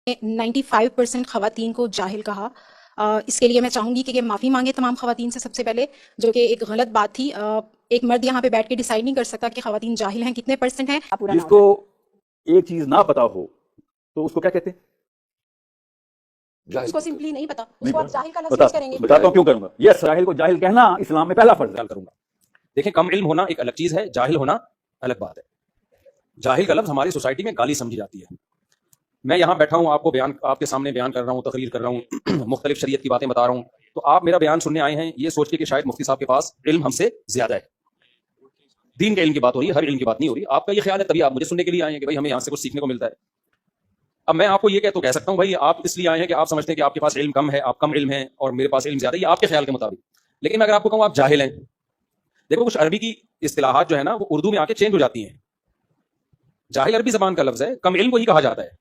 95% خواتین کو جاہل کہا. اس کے لیے میں چاہوں گی کہ یہ معافی مانگے تمام خواتین سے سب سے پہلے، جو کہ ایک غلط بات تھی. ایک مرد یہاں پہ بیٹھ کے ڈیسائیڈ نہیں کر سکتا کہ خواتین جاہل ہیں کتنے پرسنٹ ہیں. جس کو ایک چیز نہ پتا ہو تو اس کو کیا کہتے ہیں؟ اس کو سمپلی نہیں پتا، اس کو آپ جاہل کا لفظ یوز کریں گے. بتاتا ہوں کیوں کروں گا. یس، جاہل کو جاہل کہنا اسلام میں پہلا فرض کروں گا. دیکھیں، کم علم ہونا ایک الگ چیز ہے، جاہل ہونا الگ بات ہے. جاہل کا لفظ ہماری سوسائٹی میں گالی سمجھی جاتی ہے. میں یہاں بیٹھا ہوں، آپ کے سامنے بیان کر رہا ہوں، تقریر کر رہا ہوں، مختلف شریعت کی باتیں بتا رہا ہوں، تو آپ میرا بیان سننے آئے ہیں یہ سوچ کے کہ شاید مفتی صاحب کے پاس علم ہم سے زیادہ ہے. دین کے علم کی بات ہو رہی ہے، ہر علم کی بات نہیں ہو رہی. آپ کا یہ خیال ہے تبھی آپ مجھے سننے کے لیے آئے ہیں کہ بھائی ہمیں یہاں سے کچھ سیکھنے کو ملتا ہے. اب میں آپ کو یہ کہہ سکتا ہوں بھائی آپ اس لیے آئے ہیں کہ آپ سمجھتے ہیں کہ آپ کے پاس علم کم ہے، آپ کم علم ہیں، اور میرے پاس علم زیادہ ہے، یہ آپ کے خیال کے مطابق. لیکن میں اگر آپ کو کہوں آپ جاہل ہیں، دیکھو کچھ عربی کی اصطلاحات جو ہے نا وہ اردو میں آ کے چینج ہو جاتی ہیں. جاہل عربی زبان کا لفظ ہے، کم علم کو ہی کہا جاتا ہے.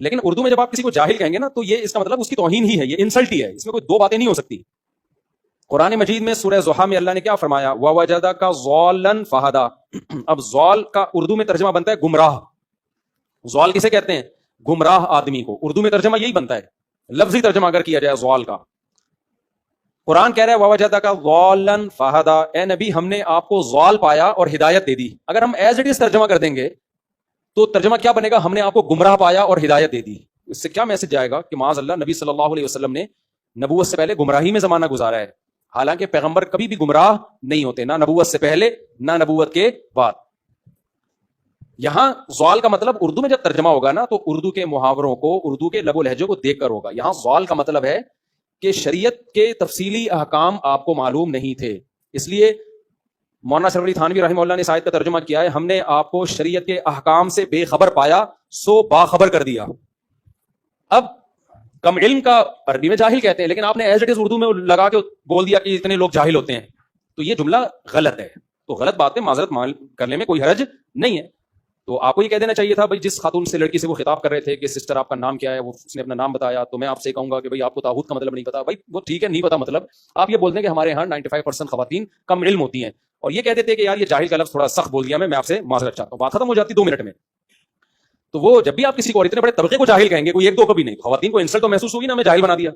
لیکن اردو میں جب آپ کسی کو جاہل کہیں گے نا تو یہ اس کا مطلب اس کی توہین ہی ہے، یہ انسلٹ ہی ہے، اس میں کوئی دو باتیں نہیں ہو سکتی. قرآن مجید میں سورہ ضحیٰ میں اللہ نے کیا فرمایا؟ وَوَجَدَكَ ضَالًّا فَهَدَىٰ. اب ضال کا اردو میں ترجمہ بنتا ہے گمراہ. ضال کسے کہتے ہیں؟ گمراہ آدمی کو. اردو میں ترجمہ یہی بنتا ہے، لفظی ترجمہ اگر کیا جائے ضال کا. قرآن کہہ رہا ہے وَوَجَدَكَ ضَالًّا فَهَدَىٰ، اے نبی ہم نے آپ کو ضال پایا اور ہدایت دے دی. اگر ہم ایز اٹ از ترجمہ کر دیں گے تو ترجمہ کیا بنے گا؟ ہم نے آپ کو گمراہ پایا اور ہدایت دے دی. اس سے کیا میسج جائے گا کہ معاذ اللہ نبی صلی اللہ علیہ وسلم نے نبوت سے پہلے گمراہی میں زمانہ گزارا ہے. حالانکہ پیغمبر کبھی بھی گمراہ نہیں ہوتے، نہ نبوت سے پہلے نہ نبوت کے بعد. یہاں ضال کا مطلب اردو میں جب ترجمہ ہوگا نا تو اردو کے محاوروں کو، اردو کے لب و لہجے کو دیکھ کر ہوگا. یہاں ضال کا مطلب ہے کہ شریعت کے تفصیلی احکام آپ کو معلوم نہیں تھے. اس لیے مولانا اشرف علی تھانوی رحمہ اللہ نے اس آیت کا ترجمہ کیا ہے ہم نے آپ کو شریعت کے احکام سے بے خبر پایا سو باخبر کر دیا. اب کم علم کا عربی میں جاہل کہتے ہیں، لیکن آپ نے ایز اٹ از اردو میں لگا کے بول دیا کہ اتنے لوگ جاہل ہوتے ہیں، تو یہ جملہ غلط ہے. تو غلط بات پہ معذرت کرنے میں کوئی حرج نہیں ہے. تو آپ کو یہ کہہ دینا چاہیے تھا بھائی جس خاتون سے لڑکی سے وہ خطاب کر رہے تھے کہ سسٹر آپ کا نام کیا ہے، اس نے اپنا نام بتایا، تو میں آپ سے کہوں گا کہ بھائی آپ کو طاغوت کا مطلب نہیں پتا. بھائی وہ ٹھیک ہے نہیں پتا مطلب، آپ یہ بول دیں کہ ہمارے یہاں 95% خواتین کم علم ہوتی ہیں، اور یہ کہہ دیتے کہ یار یہ جاہل کا لفظ تھوڑا سخت بول دیا، میں آپ سے معذرت چاہتا ہوں. بات ختم ہو جاتی 2 منٹ میں. تو وہ جب بھی آپ کسی کو اور اتنے بڑے طبقے کو جاہل کہیں گے، کوئی ایک دو کو بھی نہیں، خواتین کو انسلٹ تو محسوس ہوگی نا، میں جاہل بنا دیا.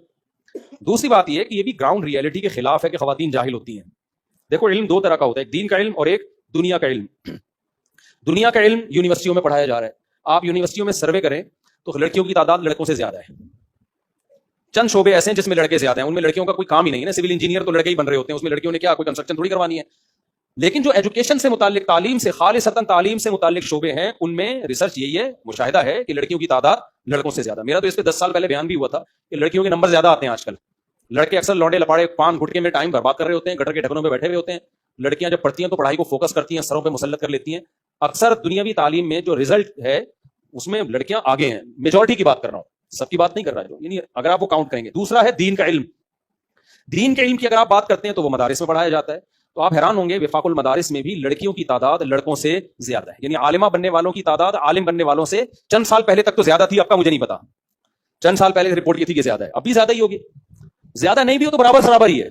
دوسری بات یہ ہے کہ یہ بھی گراؤنڈ ریئلٹی کے خلاف ہے کہ خواتین جاہل ہوتی ہیں. دیکھو علم 2 طرح کا ہوتا ہے، ایک دین کا علم اور ایک دنیا کا علم. دنیا کا علم یونیورسٹیوں میں پڑھایا جا رہا ہے. آپ یونیورسٹیوں میں سروے کریں تو لڑکیوں کی تعداد لڑکوں سے زیادہ ہے. چند شعبے ایسے ہیں جس میں لڑکے زیادہ ہیں، ان میں لڑکیوں کا کوئی کام ہی نہیں ہے نا. سول انجینئر تو لڑکے ہی بن رہے ہوتے ہیں، اس میں لڑکیوں نے کیا کوئی کنسٹرکشن تھوڑی کروانی ہے. لیکن جو ایجوکیشن سے متعلق، تعلیم سے خالصتاً تعلیم سے متعلق شعبے ہیں، ان میں ریسرچ یہی ہے، مشاہدہ ہے کہ لڑکیوں کی تعداد لڑکوں سے زیادہ. میرا تو اس پہ 10 سال پہلے بیان بھی ہوا تھا کہ لڑکیوں کے نمبر زیادہ آتے ہیں آج کل. لڑکے اکثر لونڈے لپاڑے پان گھٹکے میں ٹائم برباد کر رہے ہوتے ہیں، گٹر کے ڈھکنوں پہ بیٹھے ہوئے ہوتے ہیں. لڑکیاں جب پڑھتی ہیں تو پڑھائی کو فوکس کرتی ہیں، سروں پہ مسلط کر لیتی ہیں. اکثر دنیاوی تعلیم میں جو رزلٹ ہے اس میں لڑکیاں آگے ہیں. میجورٹی کی بات کر رہا ہوں، سب کی بات نہیں کر رہا جو، یعنی اگر آپ وہ کاؤنٹ کریں گے. دوسرا ہے دین کا علم. دین کے علم کی اگر آپ بات کرتے ہیں تو وہ مدارس میں پڑھایا جاتا ہے. تو آپ حیران ہوں گے وفاق المدارس میں بھی لڑکیوں کی تعداد لڑکوں سے زیادہ ہے. یعنی عالمہ بننے والوں کی تعداد عالم بننے والوں سے چند سال پہلے تک تو زیادہ تھی، اب کا مجھے نہیں پتا. چند سال پہلے رپورٹ کی تھی کہ زیادہ ہے، اب بھی زیادہ ہی ہوگی. زیادہ نہیں بھی ہو تو برابر سرابر ہی ہے.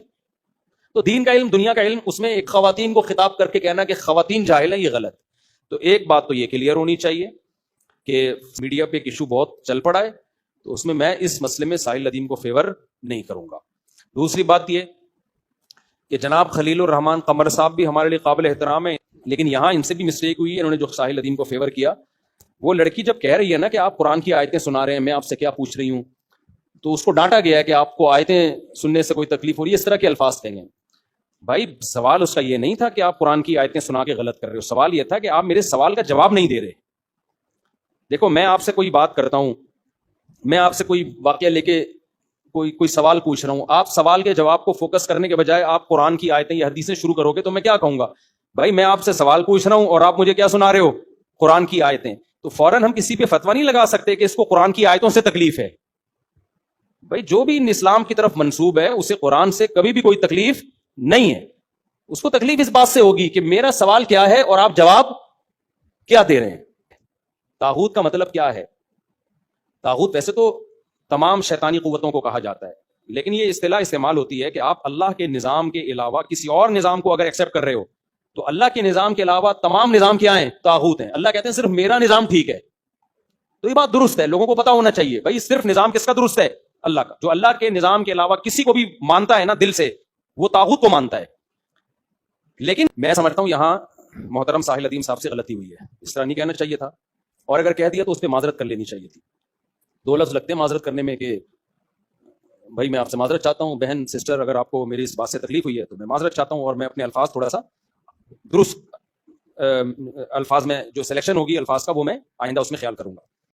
تو دین کا علم، دنیا کا علم، اس میں ایک خواتین کو خطاب کر کے کہنا کہ خواتین جاہل ہیں، یہ غلط. تو ایک بات تو یہ کلیئر ہونی چاہیے کہ میڈیا پہ ایک ایشو بہت چل پڑا ہے، تو اس میں اس مسئلے میں ساحل ندیم کو فیور نہیں کروں گا. دوسری بات یہ کہ جناب خلیل الرحمان قمر صاحب بھی ہمارے لیے قابل احترام ہے، لیکن یہاں ان سے بھی مسٹیک ہوئی ہے. انہوں نے جو ساحل ندیم کو فیور کیا، وہ لڑکی جب کہہ رہی ہے نا کہ آپ قرآن کی آیتیں سنا رہے ہیں، میں آپ سے کیا پوچھ رہی ہوں، تو اس کو ڈانٹا گیا ہے کہ آپ کو آیتیں سننے سے کوئی تکلیف ہو رہی ہے، اس طرح کے الفاظ کہیں گے. بھائی سوال اس کا یہ نہیں تھا کہ آپ قرآن کی آیتیں سنا کے غلط کر رہے ہو، سوال یہ تھا کہ آپ میرے سوال کا جواب نہیں دے رہے. دیکھو میں آپ سے کوئی بات کرتا ہوں، میں آپ سے کوئی واقعہ لے کے کوئی سوال پوچھ رہا ہوں، آپ سوال کے جواب کو فوکس کرنے کے بجائے آپ قرآن کی آیتیں یا حدیثیں شروع کرو گے تو میں کیا کہوں گا؟ بھائی میں آپ سے سوال پوچھ رہا ہوں اور آپ مجھے کیا سنا رہے ہو؟ قرآن کی آیتیں. تو فوراً ہم کسی پہ فتویٰ نہیں لگا سکتے کہ اس کو قرآن کی آیتوں سے تکلیف ہے. بھائی جو بھی اسلام کی طرف منسوب ہے اسے قرآن سے کبھی بھی کوئی تکلیف نہیں ہے. اس کو تکلیف اس بات سے ہوگی کہ میرا سوال کیا ہے اور آپ جواب کیا دے رہے ہیں. طاغوت کا مطلب کیا ہے؟ طاغوت ویسے تو تمام شیطانی قوتوں کو کہا جاتا ہے، لیکن یہ اصطلاح استعمال ہوتی ہے کہ آپ اللہ کے نظام کے علاوہ کسی اور نظام کو اگر ایکسیپٹ کر رہے ہو تو اللہ کے نظام کے علاوہ تمام نظام کیا ہیں؟ طاغوت ہیں. اللہ کہتے ہیں صرف میرا نظام ٹھیک ہے. تو یہ بات درست ہے, لوگوں کو پتا ہونا چاہیے بھائی صرف نظام کس کا درست ہے, اللہ کا. جو اللہ کے نظام کے علاوہ کسی کو بھی مانتا ہے نا دل سے, وہ طاغوت کو مانتا ہے. لیکن میں سمجھتا ہوں یہاں محترم ساحل ادیم صاحب سے غلطی ہوئی ہے, اس طرح نہیں کہنا چاہیے تھا, اور اگر کہہ دیا تو اس پہ معذرت کر لینی چاہیے تھی. 2 لفظ لگتے ہیں معذرت کرنے میں کہ بھائی میں آپ سے معذرت چاہتا ہوں بہن سسٹر, اگر آپ کو میری اس بات سے تکلیف ہوئی ہے تو میں معذرت چاہتا ہوں, اور میں اپنے الفاظ تھوڑا سا درست الفاظ میں جو سلیکشن ہوگی الفاظ کا وہ میں آئندہ اس میں خیال کروں گا.